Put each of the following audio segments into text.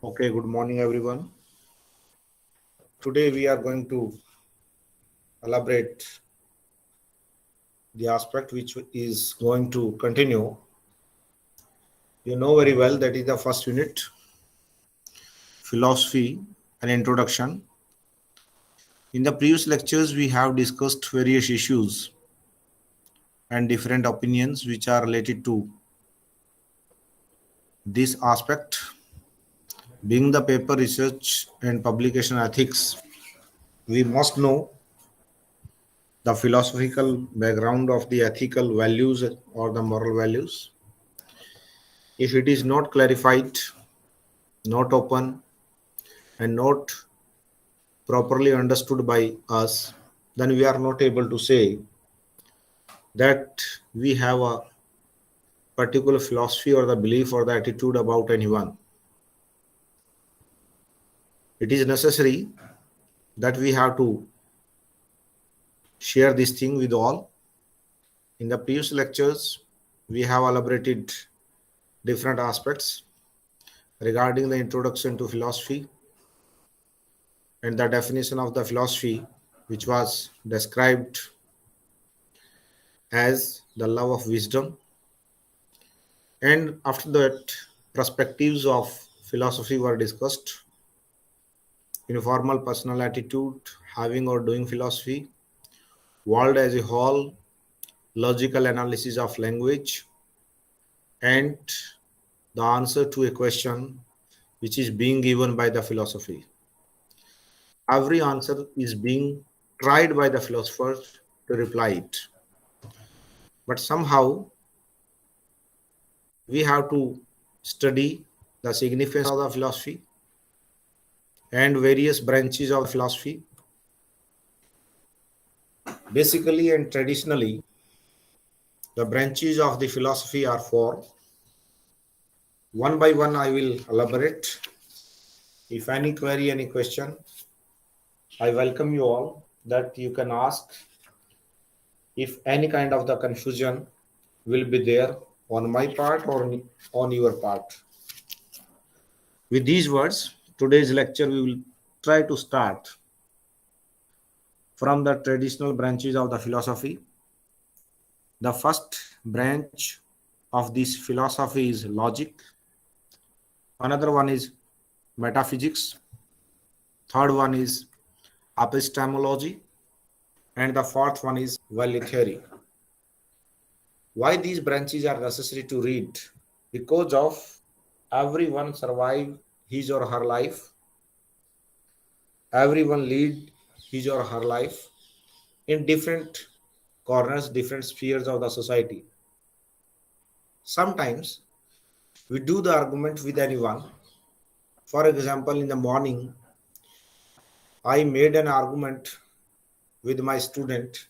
Okay, good morning, everyone. Today we are going to elaborate the aspect which is going to continue. You know very well that is the first unit, philosophy and introduction. In the previous lectures, we have discussed various issues and different opinions which are related to this aspect. Being the paper research and publication ethics, we must know the philosophical background of the ethical values or the moral values. If it is not clarified, not open, and not properly understood by us, then we are not able to say that we have a particular philosophy or the belief or the attitude about anyone. It is necessary that we have to share this thing with all. In the previous lectures, we have elaborated different aspects regarding the introduction to philosophy and the definition of the philosophy, which was described as the love of wisdom. And after that, perspectives of philosophy were discussed: informal personal attitude, having or doing philosophy, world as a whole, logical analysis of language, and the answer to a question which is being given by the philosophy. Every answer is being tried by the philosophers to reply it. But somehow we have to study the significance of the philosophy and various branches of philosophy. Basically and traditionally, the branches of the philosophy are four. One by one, I will elaborate. If any query, any question, I welcome you all that you can ask. If any kind of the confusion will be there on my part or on your part. With these words, today's lecture we will try to start from the traditional branches of the philosophy. The first branch of this philosophy is logic. Another one is metaphysics. Third one is epistemology. And the fourth one is value theory. Why these branches are necessary to read? Because of everyone survive his or her life. Everyone lead his or her life in different corners, different spheres of the society. Sometimes we do the argument with anyone. For example, in the morning, I made an argument with my student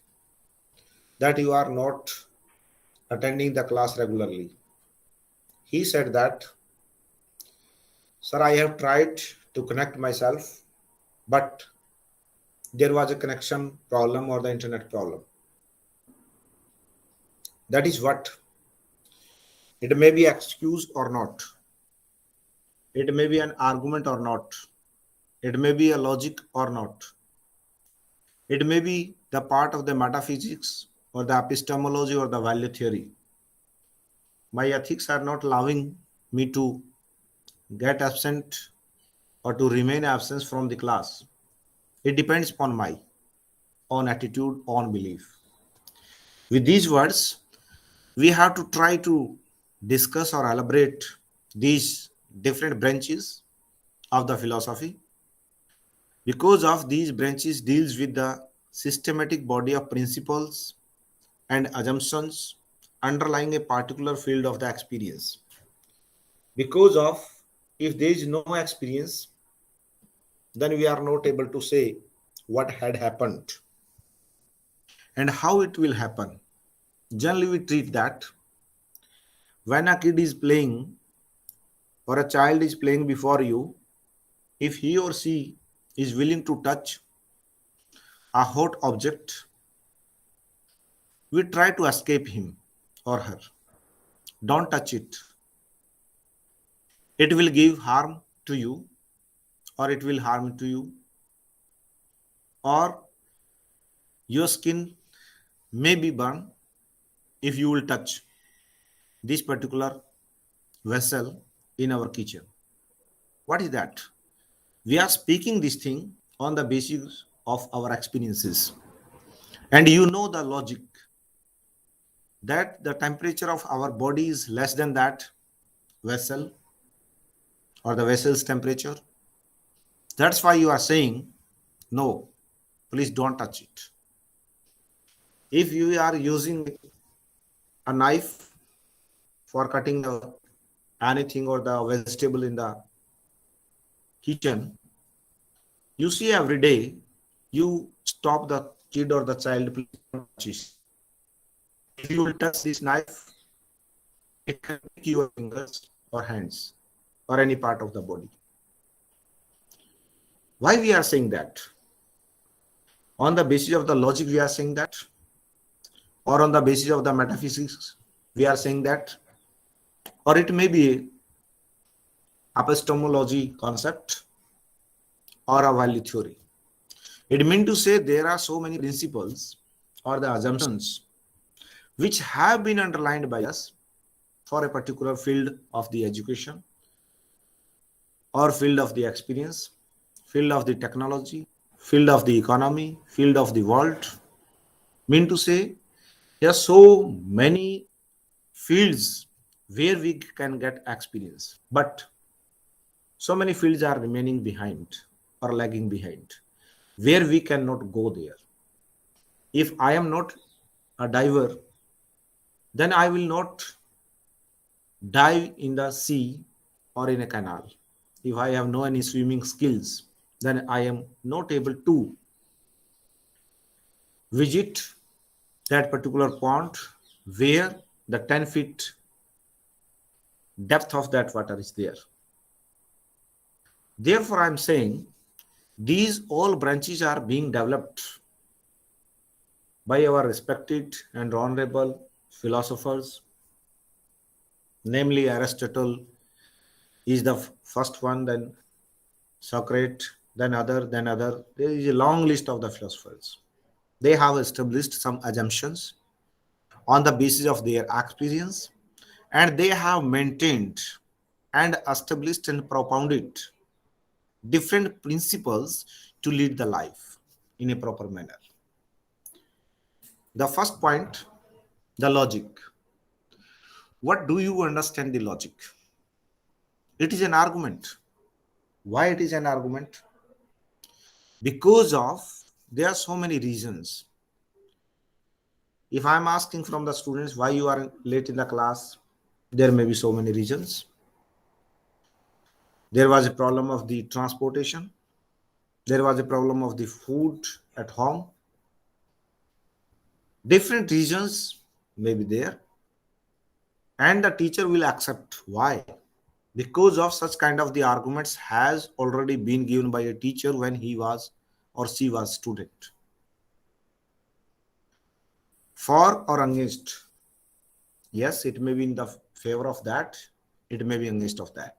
that you are not attending the class regularly. He said that, sir, I have tried to connect myself, but there was a connection problem or the internet problem. That is what. It may be excuse or not. It may be an argument or not. It may be a logic or not. It may be the part of the metaphysics or the epistemology or the value theory. My ethics are not allowing me to get absent or to remain absent from the class. It depends upon my own attitude, own belief. With these words, we have to try to discuss or elaborate these different branches of the philosophy. Because of these branches deals with the systematic body of principles and assumptions underlying a particular field of the experience. Because of, if there is no experience, then we are not able to say what had happened and how it will happen. Generally, we treat that when a kid is playing or a child is playing before you, if he or she is willing to touch a hot object, we try to escape him or her. Don't touch it. It will give harm to you, or it will harm to you, or your skin may be burned if you will touch this particular vessel in our kitchen. What is that? We are speaking this thing on the basis of our experiences. And you know the logic that the temperature of our body is less than that vessel or the vessel's temperature. That's why you are saying, no, please don't touch it. If you are using a knife for cutting anything or the vegetable in the kitchen, you see every day, you stop the kid or the child, please don't touch it. If you will touch this knife, it can prick your fingers or hands or any part of the body. Why we are saying that? On the basis of the logic we are saying that, or on the basis of the metaphysics we are saying that, or it may be epistemology concept or a value theory. It means to say there are so many principles or the assumptions which have been underlined by us for a particular field of the education or field of the experience, field of the technology, field of the economy, field of the world. Mean to say there are so many fields where we can get experience, but so many fields are remaining behind or lagging behind, where we cannot go there. If I am not a diver, then I will not dive in the sea or in a canal. If I have no any swimming skills, then I am not able to visit that particular pond where the 10 feet depth of that water is there. Therefore, I am saying these all branches are being developed by our respected and honorable philosophers, namely Aristotle is the first one, then Socrates, then other, then other. There is a long list of the philosophers. They have established some assumptions on the basis of their experience, and they have maintained and established and propounded different principles to lead the life in a proper manner. The first point, the logic. What do you understand the logic? It is an argument. Why it is an argument? Because of there are so many reasons. If I'm asking from the students why you are late in the class, there may be so many reasons. There was a problem of the transportation. There was a problem of the food at home. Different reasons may be there. And the teacher will accept. Why? Because of such kind of the arguments has already been given by a teacher when he was or she was student. For or against? Yes, it may be in the favor of that. It may be against of that.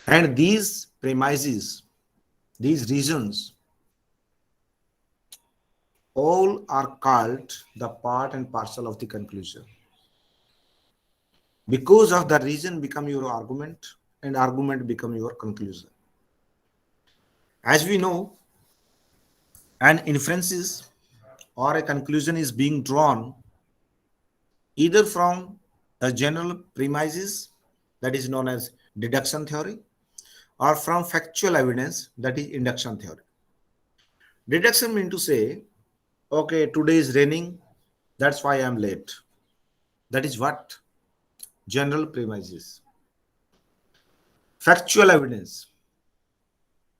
And these premises, these reasons, all are called the part and parcel of the conclusion. Because of the reason become your argument, and argument become your conclusion. As we know, an inferences or a conclusion is being drawn either from a general premises that is known as deduction theory or from factual evidence that is induction theory. Deduction means to say, okay, today is raining, that's why I am late. That is what? General premises. Factual evidence.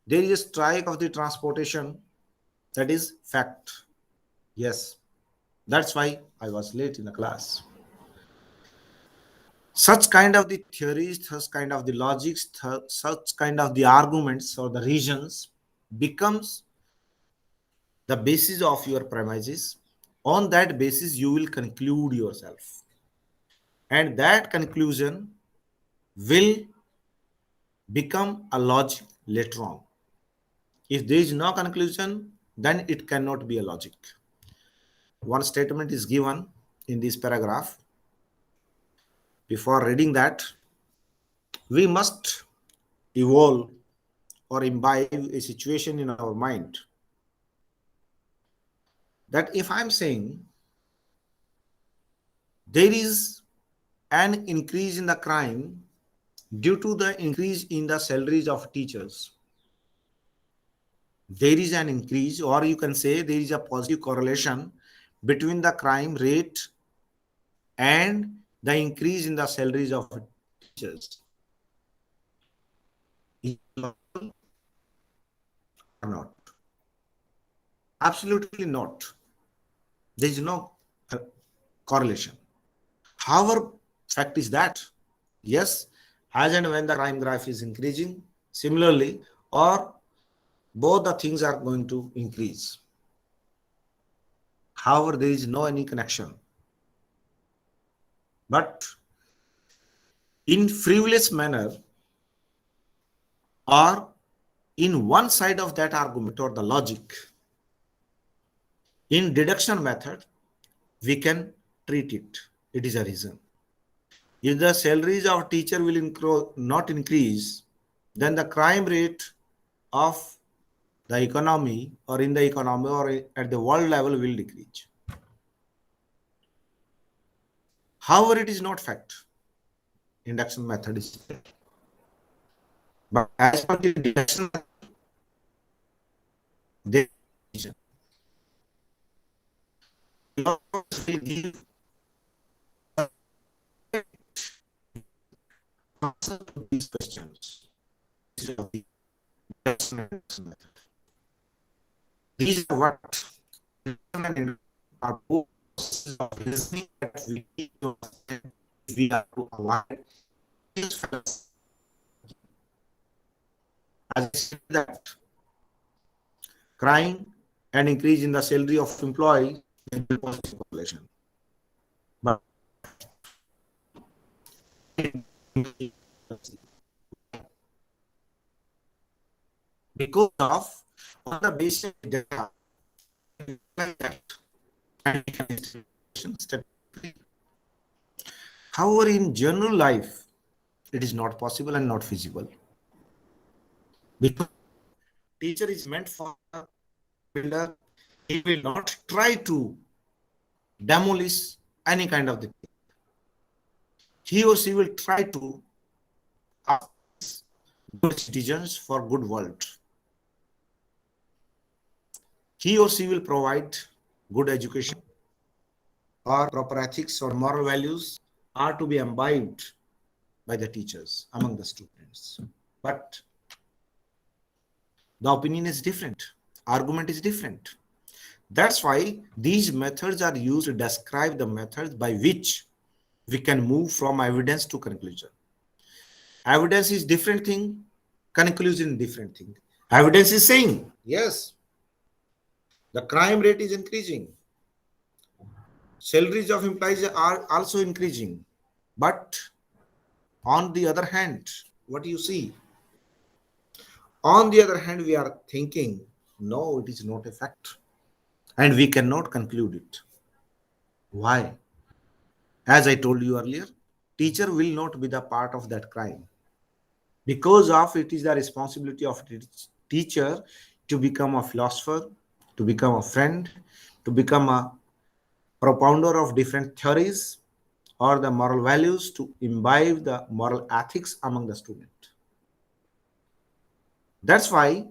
There is a strike of the transportation, that is fact. Yes, that's why I was late in the class. Such kind of the theories, such kind of the logics, such kind of the arguments or the reasons becomes the basis of your premises. On that basis, you will conclude yourself. And that conclusion will become a logic later on. If there is no conclusion, then it cannot be a logic. One statement is given in this paragraph. Before reading that, we must evolve or imbibe a situation in our mind that if I'm saying there is an increase in the crime due to the increase in the salaries of teachers, there is an increase, or you can say there is a positive correlation between the crime rate and the increase in the salaries of teachers. Is it logical or not? Absolutely not. There is no correlation. However, fact is that yes, as and when the crime graph is increasing, similarly, or both the things are going to increase. However, there is no any connection. But in frivolous manner, or in one side of that argument or the logic, in deduction method, we can treat it. It is a reason. If the salaries of teacher will not increase, then the crime rate of the economy or in the economy or at the world level will decrease. However, it is not fact. Induction method is fact. But as per the deduction method, there is a reason. Answer to these questions. These are what are both processes of listening that we need to understand if we are to avoid these factors. As I said that crime and increase in the salary of employee may be positive correlation. But because of on the basic data however, in general life, it is not possible and not feasible. Because teacher is meant for a builder, he will not try to demolish any kind of the thing. He or she will try to ask good citizens for good world. He or she will provide good education, or proper ethics or moral values are to be imbibed by the teachers among the students. But the opinion is different, argument is different. That's why these methods are used to describe the methods by which we can move from evidence to conclusion. Evidence is different thing, conclusion is different thing. Evidence is saying, yes, the crime rate is increasing. Salaries of employees are also increasing. But on the other hand, what do you see? On the other hand, we are thinking, no, it is not a fact. And we cannot conclude it. Why? As I told you earlier, teacher will not be the part of that crime. Because of it is the responsibility of teacher to become a philosopher, to become a friend, to become a propounder of different theories or the moral values, to imbibe the moral ethics among the student. That's why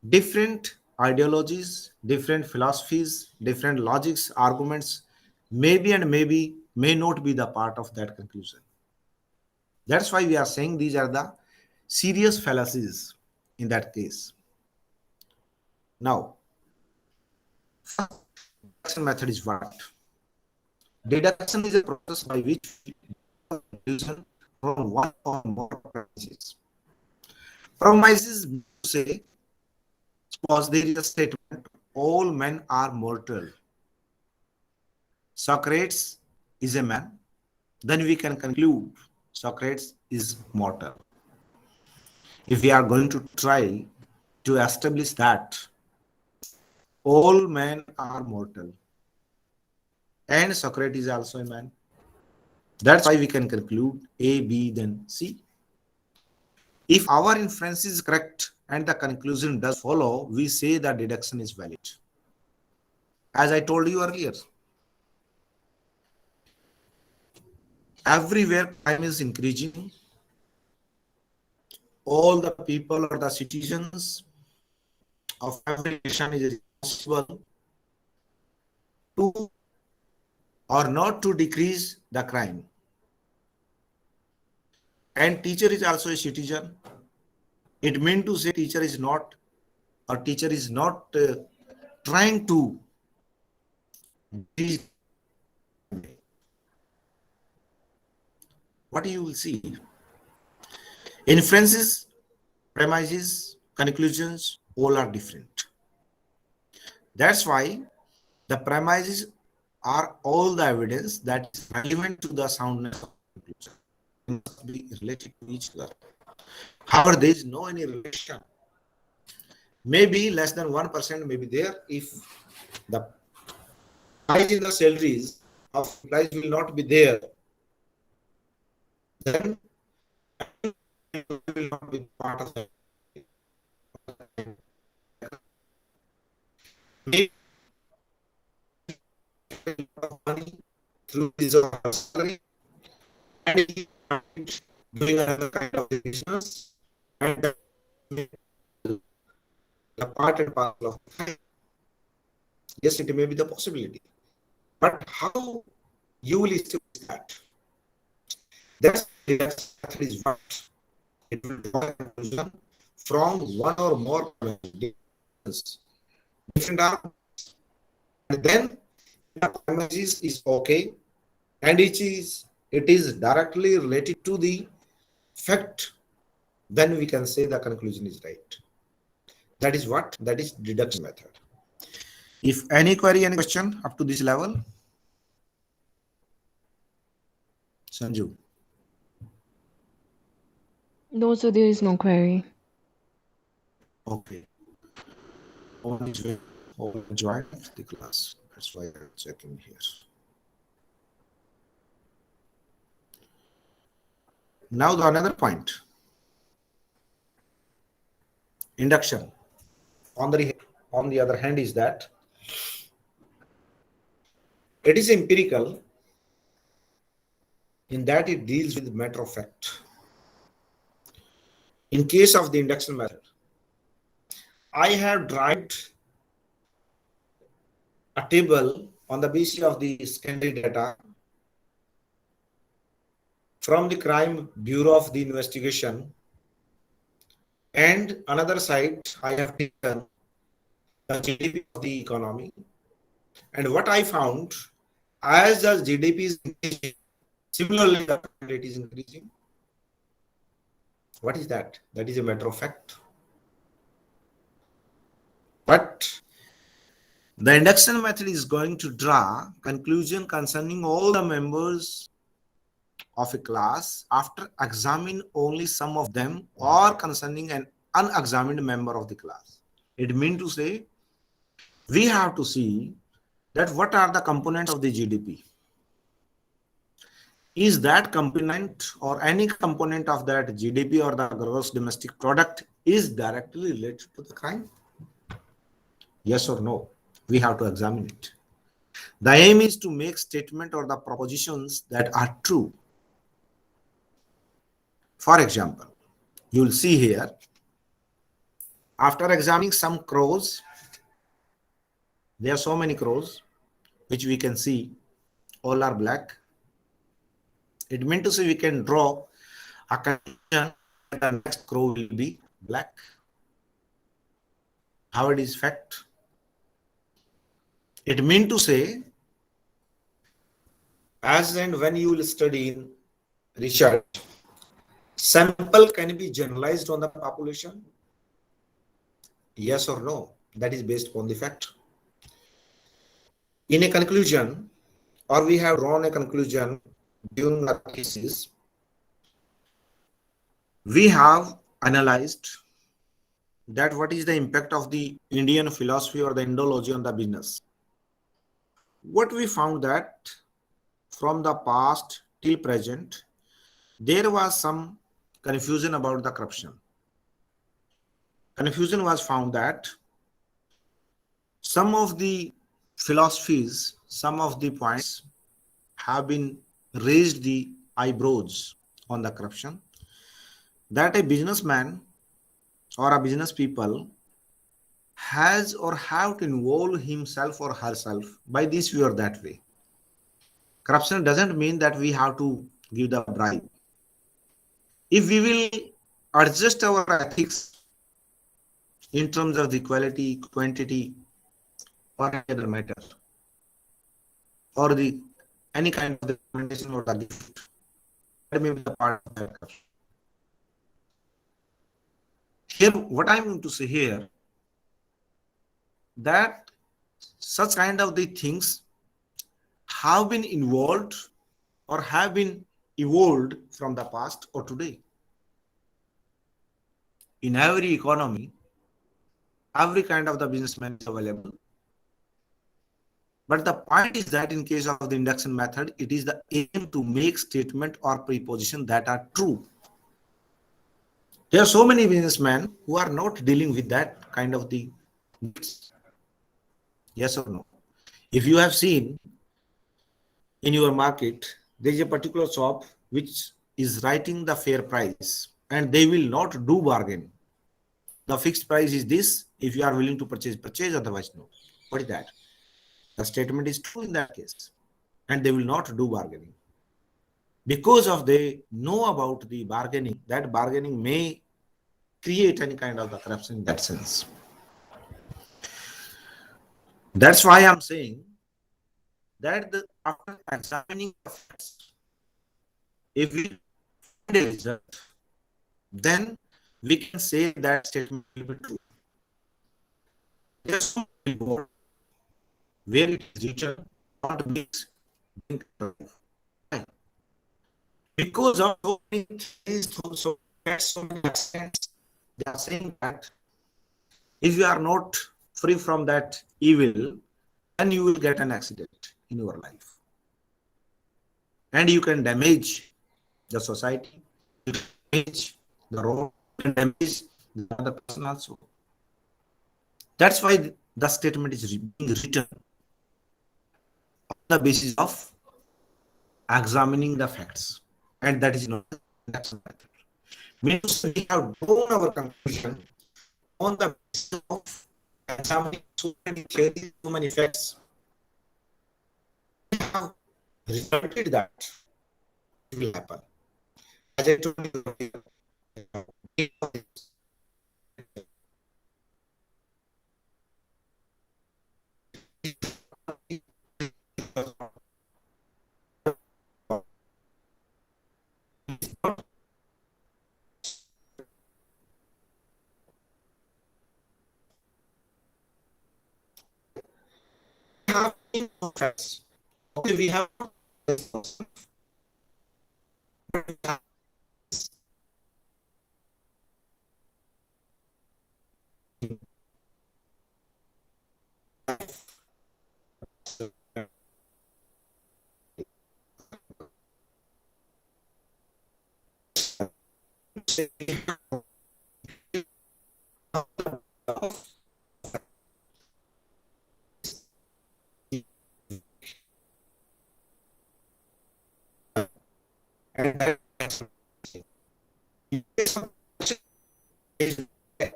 different ideologies, different philosophies, different logics, arguments maybe and maybe may not be the part of that conclusion. That's why we are saying these are the serious fallacies in that case. Now, deduction method is what? Deduction is a process by which we conclusion from one or more premises. Premises say, suppose there is a statement, all men are mortal. Socrates is a man. Then we can conclude Socrates is mortal. if we are going to try to establish that all men are mortal and Socrates is also a man, that's why we can conclude A, B, then C. If our inference is correct and the conclusion does follow, we say that deduction is valid. As I told you earlier, everywhere crime is increasing. All the people or the citizens of every nation is responsible to or not to decrease the crime. And teacher is also a citizen. It means to say teacher is not trying to decrease. What you will see, inferences, premises, conclusions, all are different. That's why the premises are all the evidence that is relevant to the soundness of the conclusion. They must be related to each other. However, there is no any relation. Maybe less than 1% may be there if the rise in the salaries of employees will not be there. Then will not be part of the money through this salary and doing another kind of business and the part and parcel of yes, it may be the possibility. But how you will establish that? That's is what it will draw a conclusion from one or more different arguments. And then the premises is okay, and it is directly related to the fact, then we can say the conclusion is right. That is what? That is deduction method. If any query, any question up to this level? Sanju? No, so there is no query. Okay. All join the class. That's why I'm checking here. Now the another point. Induction. On the other hand is that it is empirical in that it deals with matter of fact. In case of the induction method, I have derived a table on the basis of the secondary data from the Crime Bureau of the investigation, and another side I have taken the GDP of the economy, and what I found, as the GDP is increasing, similarly the crime rate is increasing. What is that? That is a matter of fact. But the induction method is going to draw conclusion concerning all the members of a class after examining only some of them or concerning an unexamined member of the class. It means to say we have to see that what are the components of the GDP. Is that component or any component of that GDP or the gross domestic product is directly related to the crime? Yes or no? We have to examine it. The aim is to make statement or the propositions that are true. For example, you will see here, after examining some crows, there are so many crows, which we can see, all are black. It means to say we can draw a conclusion that the next crow will be black. How it is fact? It means to say, as and when you will study in research, sample can be generalized on the population? Yes or no? That is based upon the fact. In a conclusion, or we have drawn a conclusion during our cases, we have analyzed that what is the impact of the Indian philosophy or the Indology on the business, what we found that from the past till present, there was some confusion about the corruption. Confusion was found that some of the philosophies, some of the points have been raised the eyebrows on the corruption, that a businessman or a business people has or have to involve himself or herself by this way or that way. Corruption doesn't mean that we have to give the bribe. If we will adjust our ethics in terms of the quality, quantity, or any other matter, or the any kind of the recommendation or the gift, that may be the part of the corruption. Here, what I'm going to say here, that such kind of the things have been involved or have been evolved from the past or today. In every economy, every kind of the businessman is available. But the point is that in case of the induction method, it is the aim to make statement or preposition that are true. There are so many businessmen who are not dealing with that kind of the gifts. Yes or no? If you have seen in your market, there is a particular shop which is writing the fair price and they will not do bargain. The fixed price is this. If you are willing to purchase, purchase, otherwise no. What is that? The statement is true in that case. And they will not do bargaining. Because of they know about the bargaining, that bargaining may create any kind of the corruption in that sense. That's why I'm saying that after examining the facts, if we find a result, then we can say that statement will be true. There's so many board where it is written not mix. Because of so many things, so many accents, they are saying that if you are not free from that evil, then you will get an accident in your life. And you can damage the society, you can damage the road, you can damage the other person also. That's why the statement is being written on the basis of examining the facts. And that is not the induction method. Means we have drawn our conclusion on the basis of examining so many theories, so many facts. We have resulted that it will happen. As I told you, have facts. Okay, we have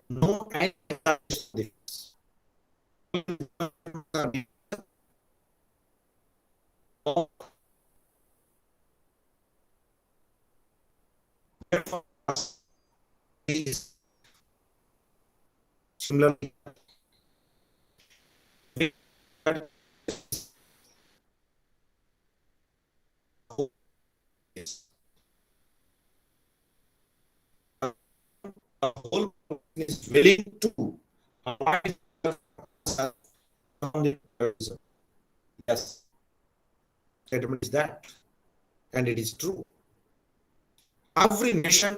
no similarly the whole is willing to avoid terrorism. Yes, statement is that, and it is true. Every nation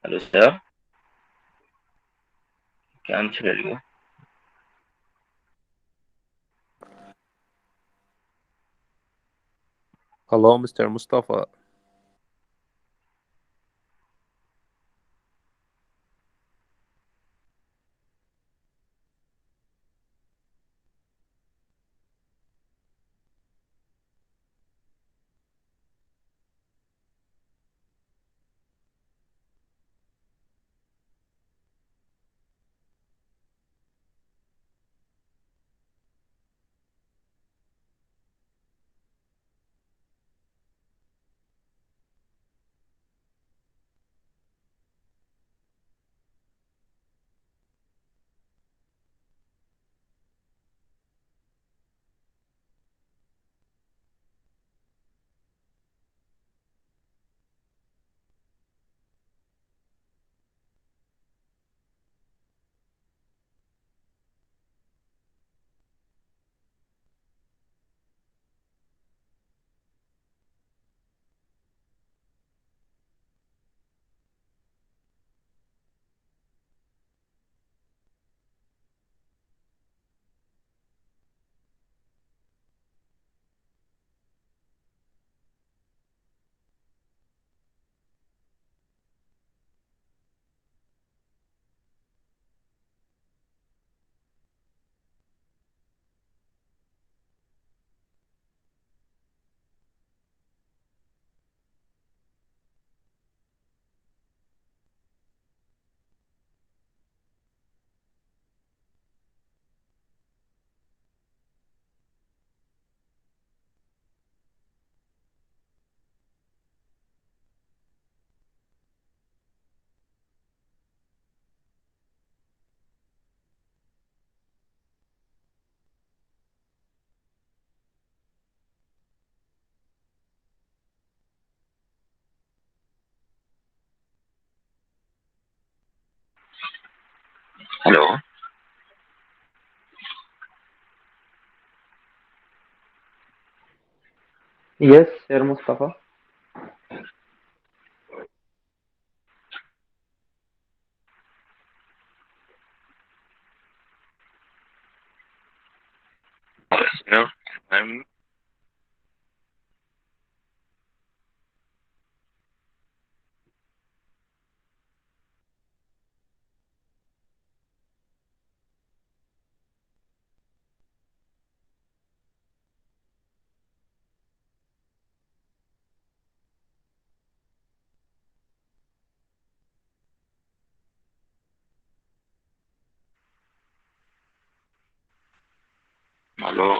Hello, sir. Can't hear you. Hello, Mr. Mustafa. Hello. Yes, Sir Mustafa. Sir, I'm hello.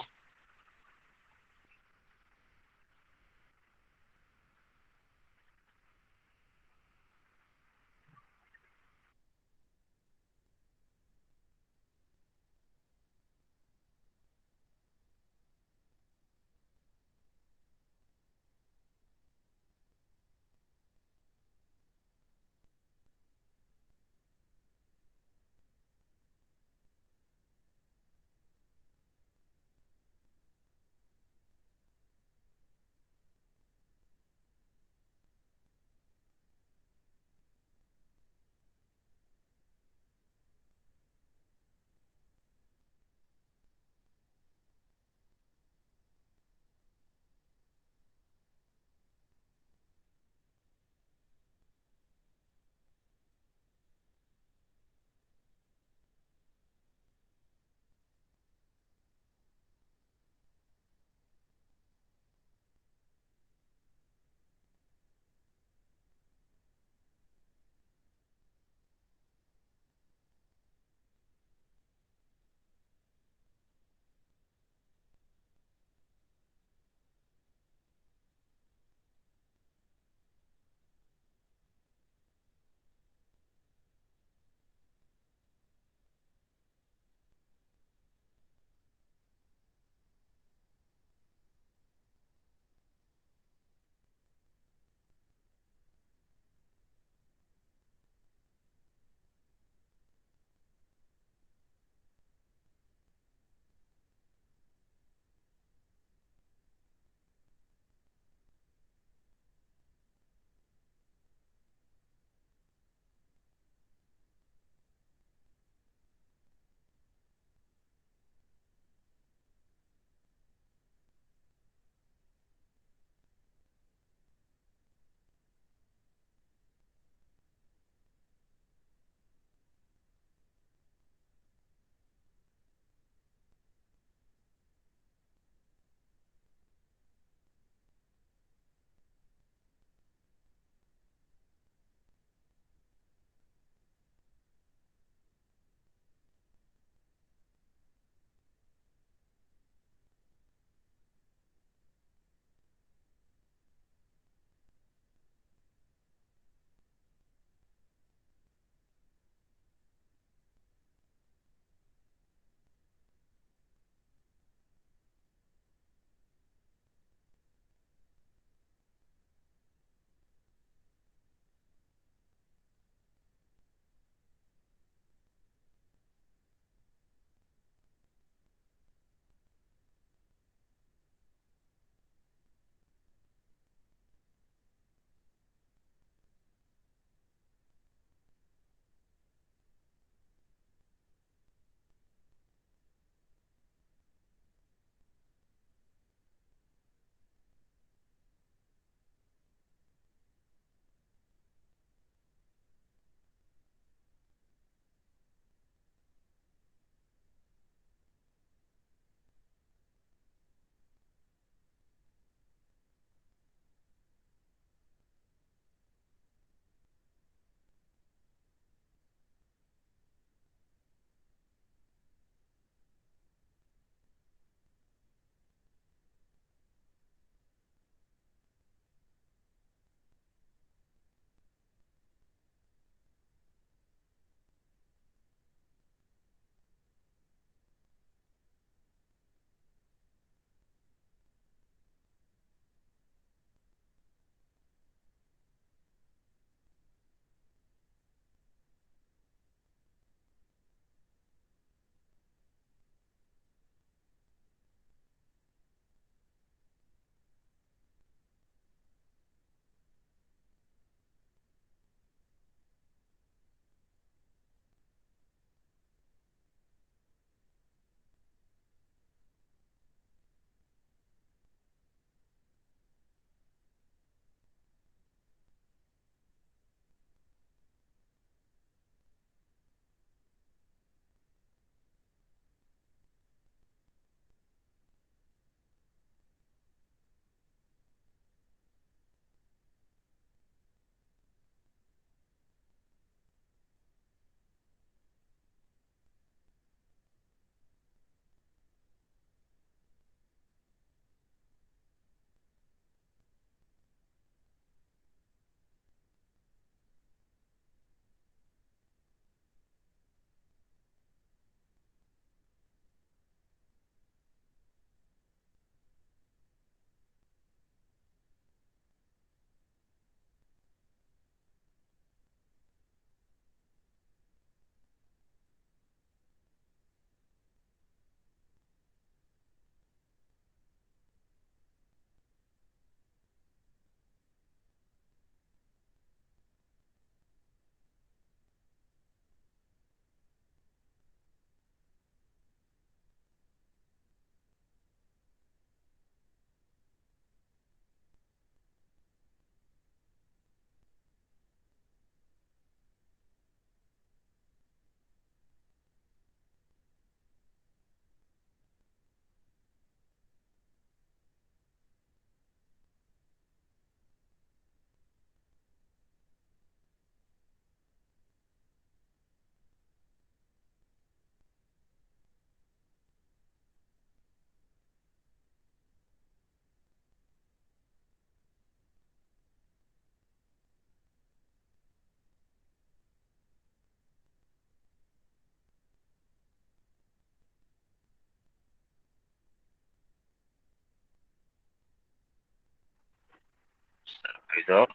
Either.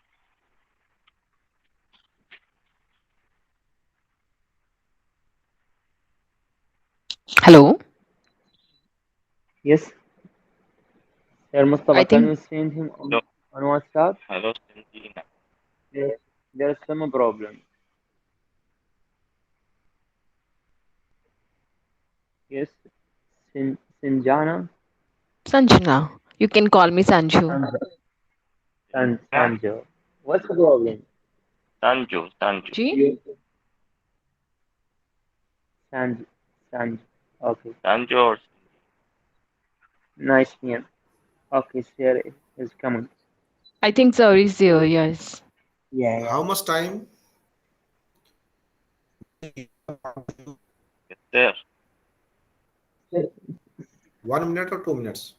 Hello? Yes, Sir I Mustafa, can think you send him Hello, on WhatsApp? hello, Sanjina. Yes, there's some problem. Yes, Sinjana, Sanjana. You can call me Sanju. Sanja, Sanjina? Sanja. What's the problem? Sanju, Sanju. Ji? You, Sanj, Sanj. Okay, Sanju or nice name. Okay, sir is coming. I think sir is here, yes. Yeah, How much time? is there? yeah. 1 minute or 2 minutes?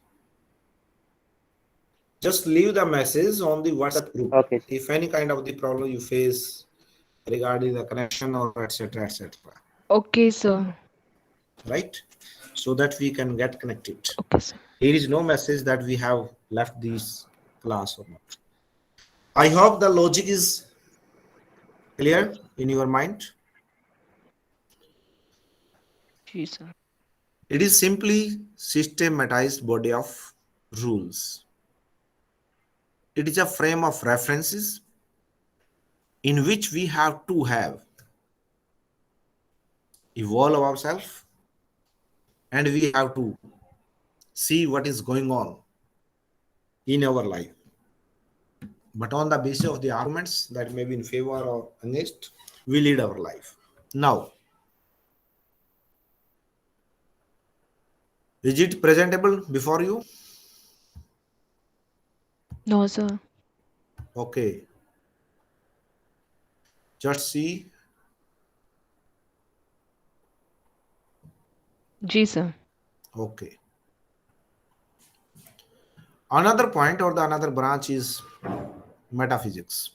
Just leave the message on the WhatsApp group. Okay, If any kind of the problem you face regarding the connection or etc. etc. Okay, sir. Right? So that we can get connected. Okay, sir. Here is no message that we have left this class or not. I hope the logic is clear in your mind. Ji, sir. It is simply systematized body of rules. It is a frame of references in which we have to have evolve ourselves and we have to see what is going on in our life. But on the basis of the arguments that may be in favor or against, we lead our life. Now, is it presentable before you? No, sir. Okay. Just see. Ji, sir. Okay. Another point or the another branch is metaphysics.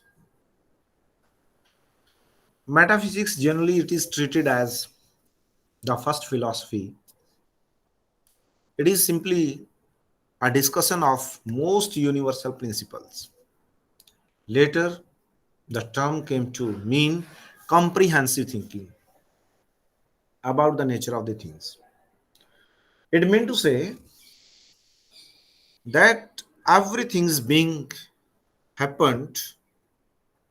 Metaphysics generally it is treated as the first philosophy. It is simply a discussion of most universal principles. Later, the term came to mean comprehensive thinking about the nature of the things. It meant to say that everything is being happened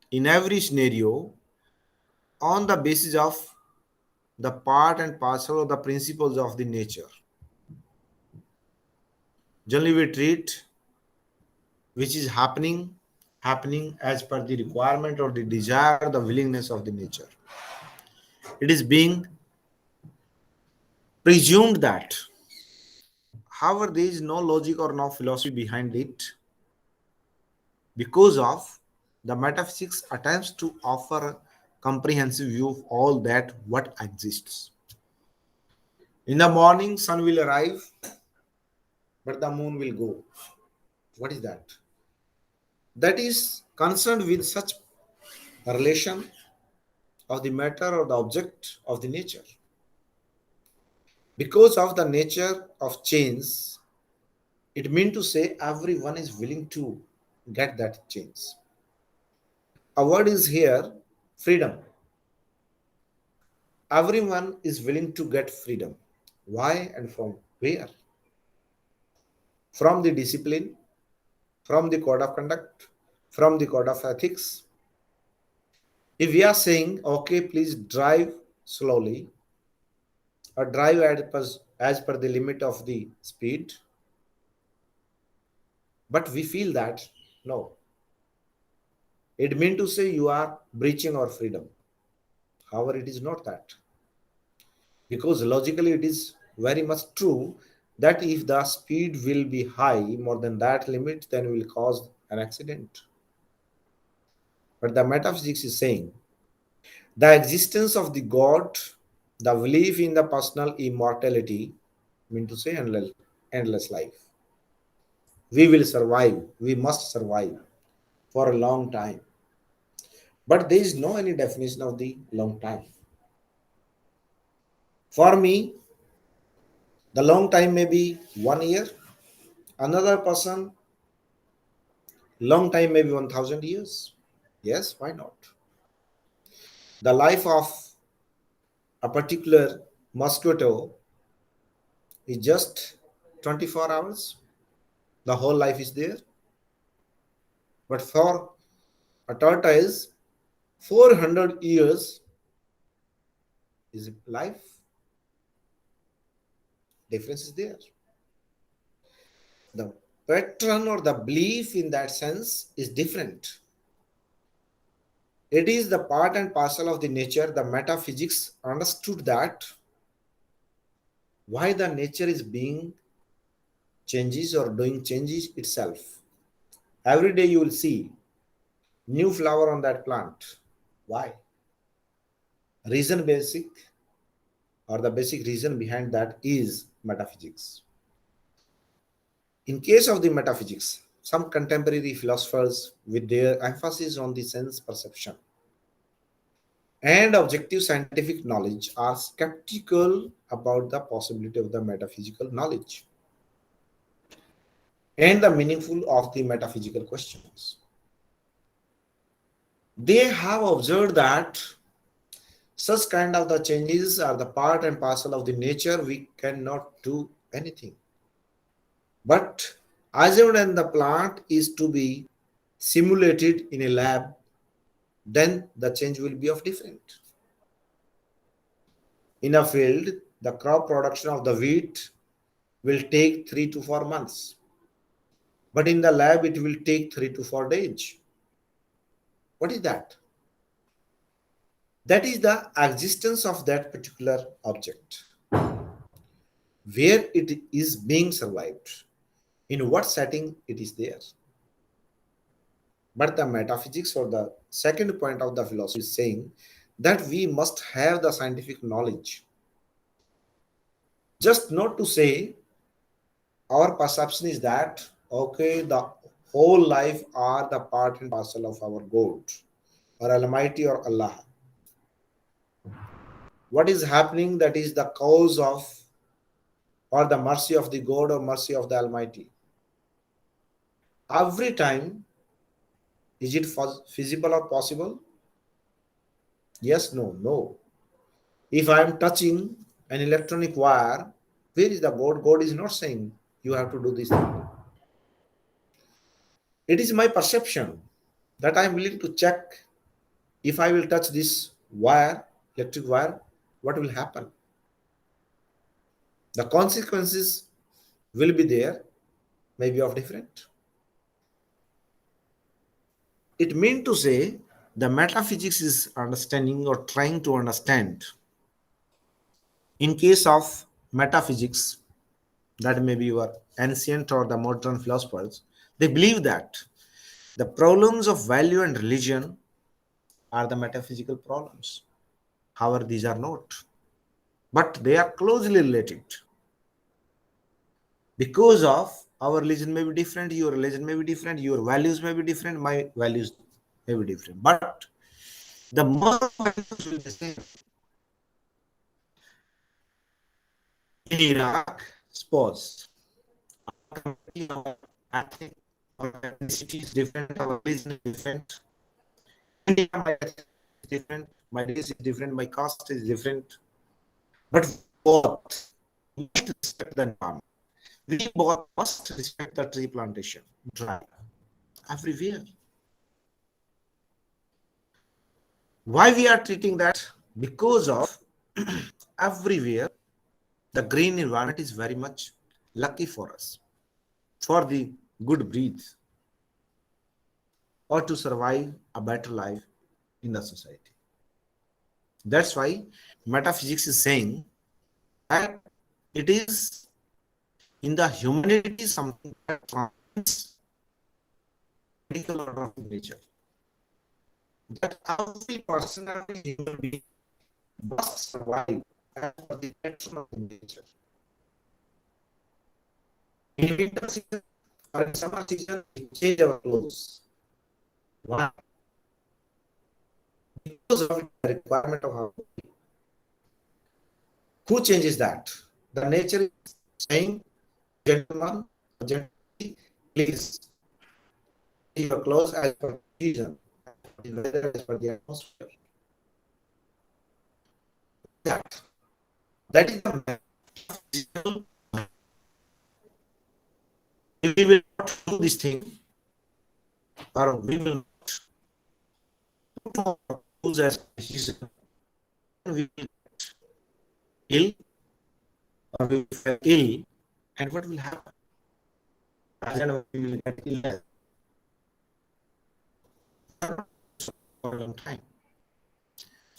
in every scenario on the basis of the part and parcel of the principles of the nature. Generally, we treat which is happening as per the requirement or the desire, the willingness of the nature. It is being presumed that, however, there is no logic or no philosophy behind it because of the metaphysics attempts to offer a comprehensive view of all that what exists. In the morning, sun will arrive, but the moon will go. What is that? That is concerned with such a relation of the matter or the object of the nature. Because of the nature of change, it means to say everyone is willing to get that change. A word is here freedom. Everyone is willing to get freedom. Why and from where? From the discipline, from the code of conduct, from the code of ethics. If we are saying, okay, please drive slowly or drive as per the limit of the speed, but we feel that no, it means to say you are breaching our freedom. However, it is not that. Because logically it is very much true that if the speed will be high more than that limit, then will cause an accident. But the metaphysics is saying the existence of the God, the belief in the personal immortality, mean to say endless life. We will survive. We must survive for a long time. But there is no any definition of the long time. For me, the long time may be 1 year. Another person Long time, maybe 1000 years. Yes, why not? The life of a particular mosquito is just 24 hours. The whole life is there. But for a tortoise, 400 years is life. Difference is there. The pattern or the belief in that sense is different. It is the part and parcel of the nature. The metaphysics understood that why the nature is being changes or doing changes itself. Every day you will see new flower on that plant. Why? Reason basic or the basic reason behind that is metaphysics. In case of the metaphysics, some contemporary philosophers with their emphasis on the sense perception and objective scientific knowledge are skeptical about the possibility of the metaphysical knowledge and the meaningful of the metaphysical questions. They have observed that such kind of the changes are the part and parcel of the nature. We cannot do anything. But as when the plant is to be simulated in a lab, then the change will be of different. In a field, the crop production of the wheat will take 3 to 4 months. But in the lab, it will take 3 to 4 days. What is that? That is the existence of that particular object, where it is being survived, in what setting it is there. But the metaphysics or the second point of the philosophy is saying that we must have the scientific knowledge. Just not to say our perception is that, okay, the whole life are the part and parcel of our God or Almighty or Allah. What is happening, that is the cause of or the mercy of the God or mercy of the Almighty. Every time, is it feasible or possible? Yes, no, no. If I am touching an electronic wire, where is the God? God is not saying you have to do this thing. It is my perception that I am willing to check if I will touch this wire, electric wire, what will happen? The consequences will be there, maybe of different. It means to say the metaphysics is understanding or trying to understand. In case of metaphysics, that may be your ancient or the modern philosophers, they believe that the problems of value and religion are the metaphysical problems. However, these are not, but they are closely related. Because of our religion may be different, your religion may be different, your values may be different, my values may be different, but the moral values will be the same. In Iraq, suppose our ethnic or ethnicity is different, our religion is different. India, my ethnicity is different, my race is different, my caste is different. But both must respect the environment. We both must respect the tree plantation, drive everywhere. Why we are treating that? Because of everywhere the green environment is very much lucky for us, for the good breeds, or to survive a better life in the society. That's why metaphysics is saying that it is in the humanity something that transcends medical order of nature. That every person, every human being must survive as per the pattern of nature. In winter season or in summer season, we change our clothes. Why? Because of the requirement of our body. Who changes that? The nature is saying, gentleman, gentleman, please your clothes as per the season, the weather as per the atmosphere. That is the metaphysical. If we will not do this thing, or we will not put our tools as decision, we will get ill, or we will feel ill, and what will happen? As and when we will get illness for a long time.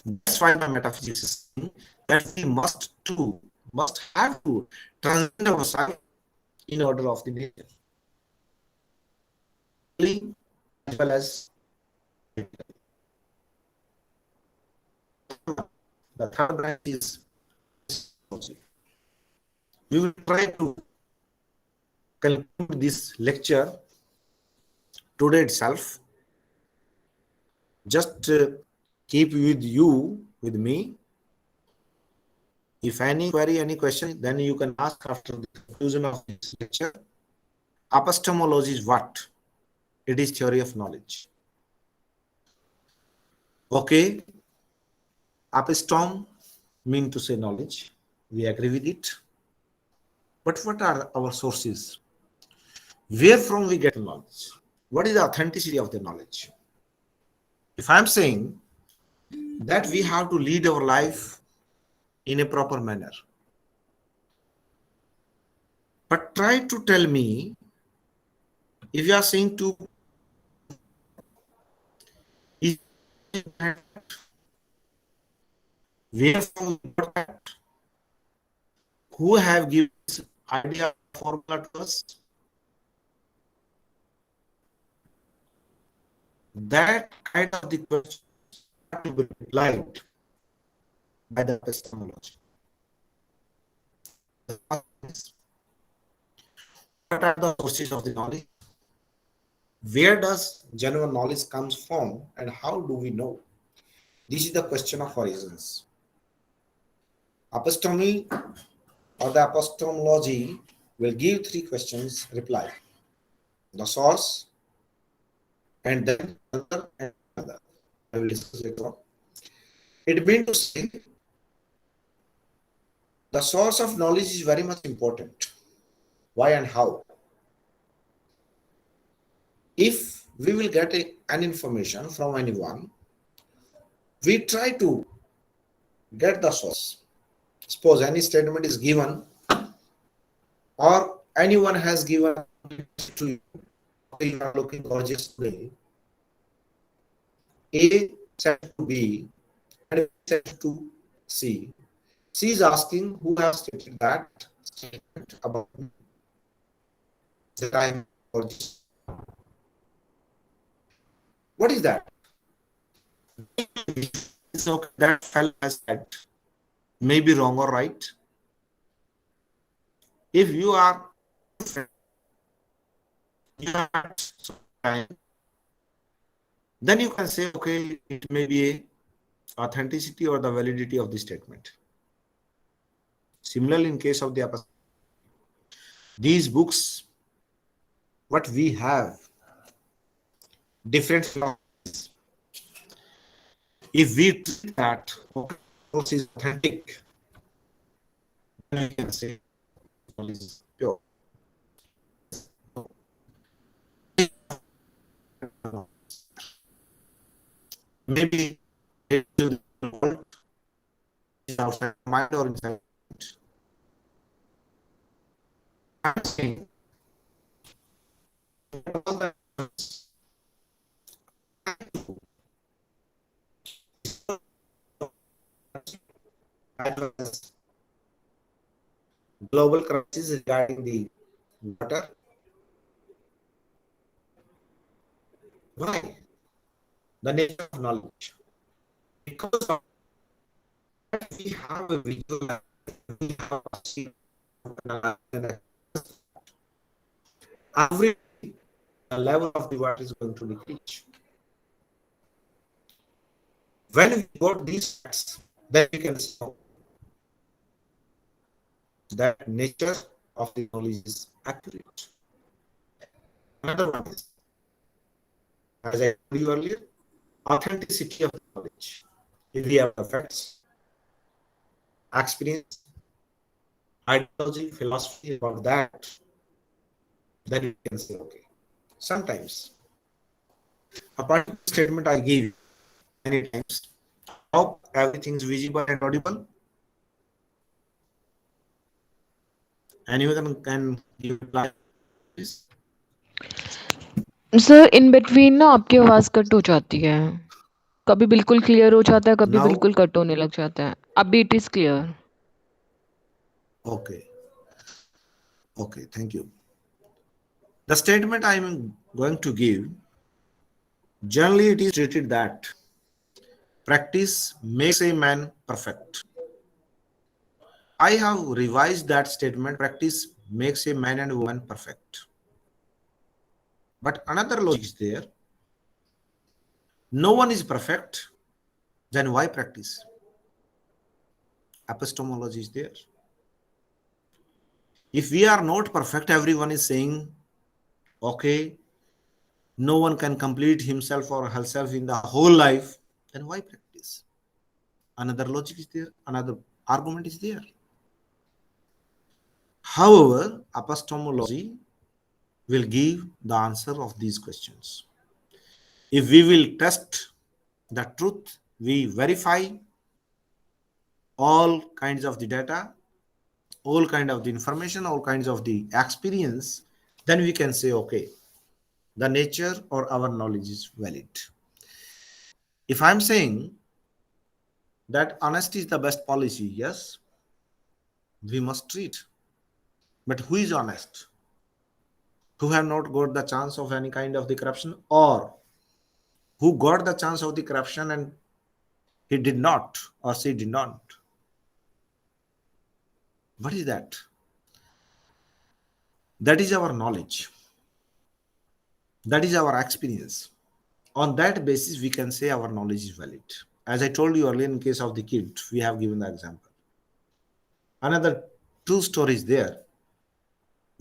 That's why my metaphysics is saying that we must have to transcend ourselves in order of the nature, as well as the third branch is Epistemology. We will try to conclude this lecture today itself. Just keep with me. If any query, any question, then you can ask after the conclusion of this lecture. Epistemology is what? It is theory of knowledge. Okay. Epistem mean to say knowledge. We agree with it. But what are our sources? Where from we get knowledge? What is the authenticity of the knowledge? If I'm saying that we have to lead our life in a proper manner, but try to tell me, if you are saying to, where from we got that? Who have given this idea formula to us? That kind of the question have to be replied by the epistemology. What are the sources of the knowledge? Where does genuine knowledge comes from, and how do we know? This is the question of origins. Episteme or the epistemology will give three questions reply. The source, and then another and another. I will discuss later on. It means to say the source of knowledge is very much important. Why and how? If we will get an information from anyone, we try to get the source. Suppose any statement is given, or anyone has given to you, you are looking gorgeous today. A said to B, and B said to C. C is asking who has stated that statement about me, that I am gorgeous. What is that? So that fellow has said, may be wrong or right. If you are then you can say, okay, it may be a authenticity or the validity of the statement. Similarly, in case of the these books, what we have, different philosophies. If we treat that source is authentic, then we can say it is pure. Maybe it is outside mind or inside. I'm saying global crisis regarding the water. Why? The nature of knowledge. Because of we have a visual, we have every level of the water is going to decrease. When we got these facts, then we can say that nature of the knowledge is accurate. Another one is as I told you earlier, authenticity of knowledge. If we have the facts, experience, ideology, philosophy about that, then we can say, okay. Sometimes a particular statement I give many times, hope everything is visible and audible. Anyone can give reply, please. Sir in between ना आपकी आवाज cut हो जाती है, कभी बिल्कुल clear हो जाता है, कभी Now, बिल्कुल कट होने लग जाता है. अभी it is clear. okay. Okay, thank you. The statement I am going to give, generally it is stated that practice makes a man perfect. I have revised that statement, practice makes a man and woman perfect. But another logic is there. No one is perfect, then why practice? Epistemology is there. If we are not perfect, everyone is saying, okay, no one can complete himself or herself in the whole life, then why practice? Another logic is there, another argument is there. However, epistemology will give the answer of these questions. If we will test the truth, we verify all kinds of the data, all kind of the information, all kinds of the experience, then we can say, okay, the nature or our knowledge is valid. If I'm saying that honesty is the best policy, yes, we must treat. But who is honest? Who have not got the chance of any kind of the corruption, or who got the chance of the corruption and he did not or she did not? What is that? That is our knowledge. That is our experience. On that basis, we can say our knowledge is valid. As I told you earlier, in case of the kid, we have given the example. Another true story is there.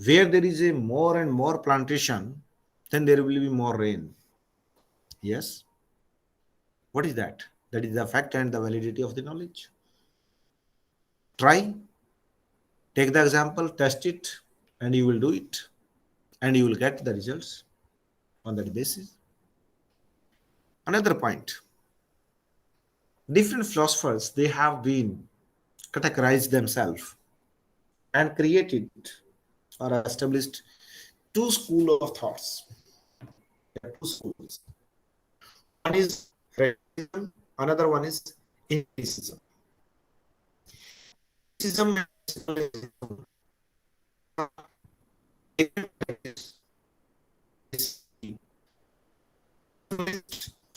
Where there is a more and more plantation, then there will be more rain. Yes. What is that? That is the fact and the validity of the knowledge. Try, take the example, test it, and you will do it. And you will get the results on that basis. Another point. Different philosophers, they have been categorized themselves and created or established two schools of thoughts. There are two schools. One is rationalism, another one is empiricism. Empiricism and rationalism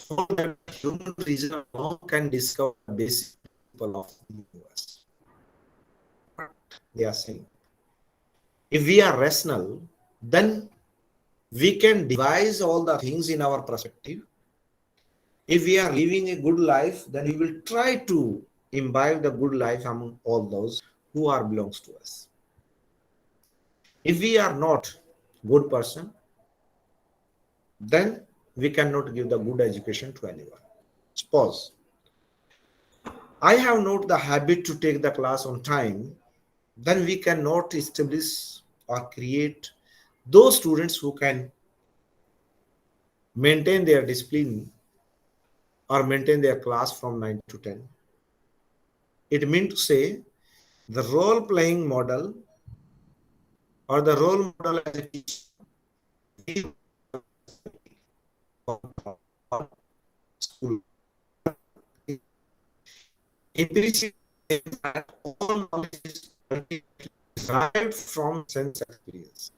hold that human reason alone can discover the basic principle of the universe. They are saying, if we are rational, then we can devise all the things in our perspective. If we are living a good life, then we will try to imbibe the good life among all those who are belongs to us. If we are not good person, then we cannot give the good education to anyone. Suppose I have not the habit to take the class on time, then we cannot establish or create those students who can maintain their discipline or maintain their class from 9 to 10. It means to say the role playing model or the role model as a teacher school. Empiricism is that all knowledge is derived from sense experience.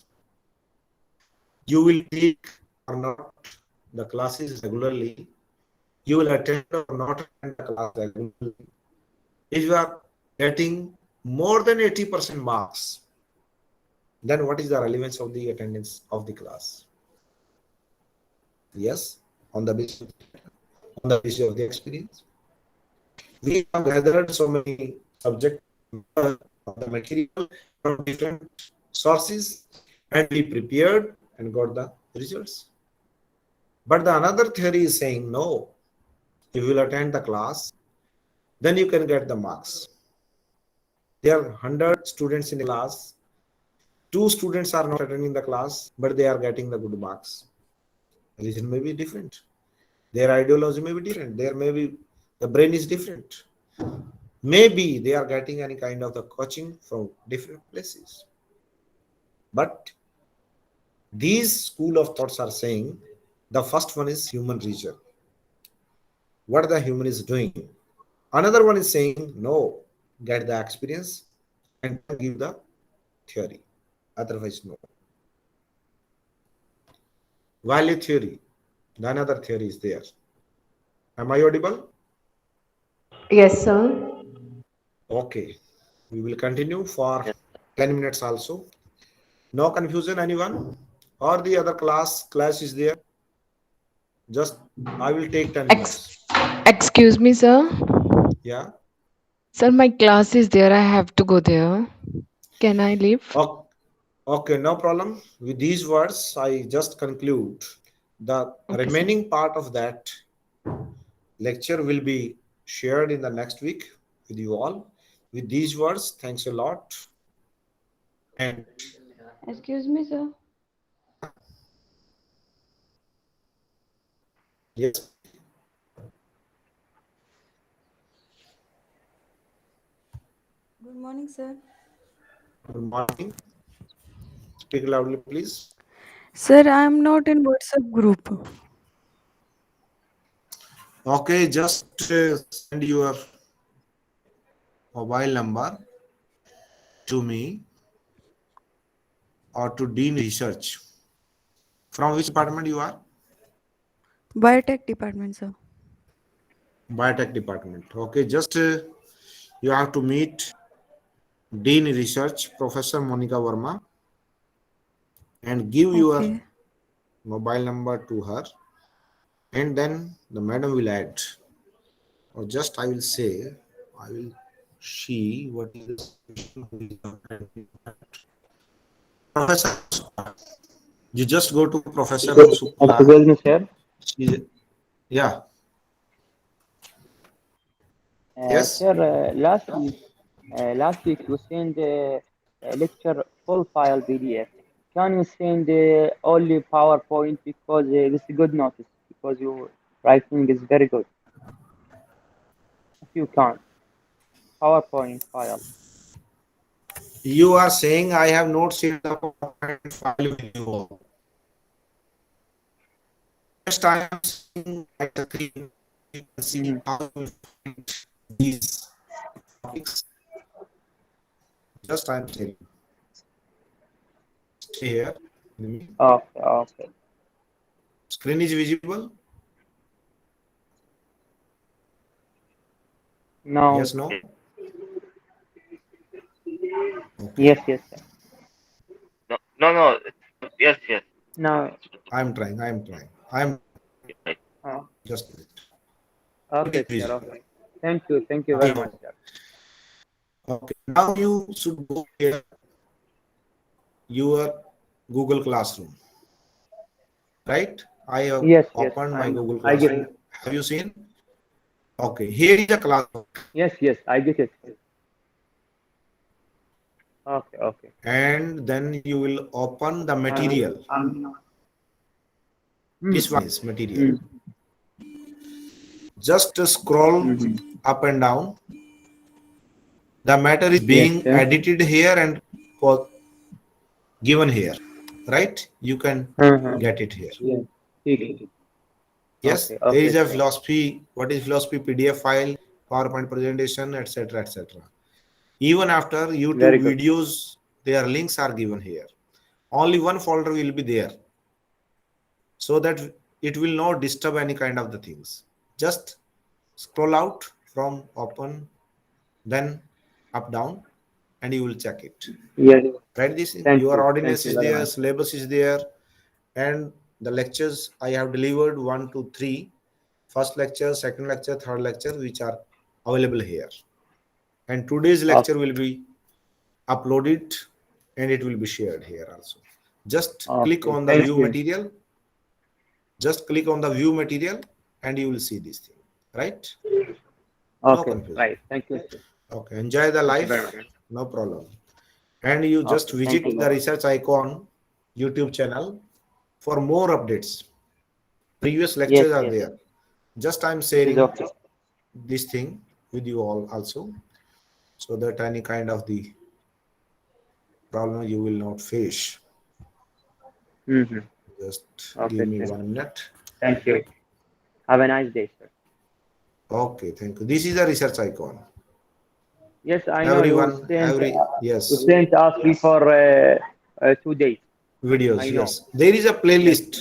You will take or not the classes regularly. You will attend or not attend the class regularly. If you are getting more than 80% marks, then what is the relevance of the attendance of the class? Yes, on the basis of the experience. We have gathered so many subjects of the material from different sources and we prepared and got the results. But the another theory is saying no. If you will attend the class, then you can get the marks. There are 100 students in the class. 2 students are not attending the class, but they are getting the good marks. Reason may be different. Their ideology may be different. There may be the brain is different. Maybe they are getting any kind of the coaching from different places. But these school of thoughts are saying the first one is human reason. What the human is doing. Another one is saying no, get the experience and give the theory. Otherwise, no. Value theory. The another theory is there. Am I audible? Yes, sir. Okay. We will continue for Yes. 10 minutes also. No confusion, anyone? Or the other class is there? Just I will take 10 minutes. Excuse me, sir. Yeah. Sir, my class is there. I have to go there. Can I leave? Okay, no problem. With these words, I just conclude. The Okay, sir. remaining part of that lecture will be shared in the next week with you all. With these words, thanks a lot. And Excuse me, sir. yes, Good morning, sir. good morning. Speak loudly, please. Sir, I am not in WhatsApp group. Okay, just send your mobile number to me or to Dean Research. From which department you are? Biotech department, sir. Biotech department. Okay, just you have to meet Dean Research, Professor Monica Verma, and give your Okay. mobile number to her, and then the madam will add. Or just I will say, I will see what is Professor. You just go to Professor Supla. Excuse me, sir. She, yeah. Yes. Sir, last week you sent a lecture full file PDF. Can you send only PowerPoint because this is good notice because your writing is very good. If you can, PowerPoint file. You are saying I have not shared the PowerPoint file with you all. Just I am seeing at the screen, you can see how you find these topics. Just I am saying. Stay here. Okay, okay. Screen is visible? No. Yes, no? Yes. Okay. Yes, yes, sir. No. Yes. No. I'm trying. I'm Right. Oh, just it. okay, It is sir. visible. Okay. Thank you very much, sir. Okay. Now you should go here your Google Classroom. Right? I have Yes, opened my Google I get Classroom. it. Have you seen? Okay. Here is a classroom. Yes, I get it. Okay. And then you will open the material. This one is material. Just scroll up and down. The matter is being sir. edited here and given here. Right? You can get it here. Okay, Yes, there is a sir. philosophy. What is philosophy? PDF file, PowerPoint presentation, etc., etc. Even after YouTube Very good. videos, their links are given here. Only one folder will be there, so that it will not disturb any kind of the things. Just scroll out from open, then up down, and you will check it. Yes. Right? This Thank your you. ordinance Thank you is very there, much. syllabus is there, and the lectures I have delivered 1 to 3. First lecture, second lecture, third lecture, which are available here. And today's lecture will be uploaded and it will be shared here also. Just click Okay. on the Thank view you. material. Just click on the view material and you will see this thing, right? No Okay, confusion. right. Thank you. Okay, enjoy the Thank you very life, much. no problem. And you just Okay, thank visit you. the research icon YouTube channel for more updates. Previous lectures Yes, are yes. there. Just I'm It's sharing okay. this thing with you all also, so that any kind of the problem you will not face. Mm-hmm. Just Okay, give me sir. 1 minute. Thank you. Have a nice day, sir. Okay, thank you. This is a research icon. Yes, I know Everyone, you you sent us before 2 days. videos, I know. yes. There is a Yes. playlist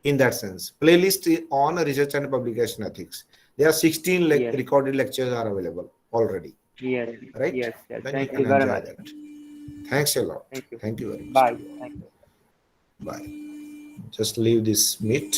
in that sense. Playlist on research and publication ethics. There are 16 Yes. recorded lectures are available already, Yes. right? Yes. Yes. Then you Thank can you very enjoy much. that. Thanks a lot. Thank you. Thank you very much. Bye. Thank you. Bye. Just leave this meet.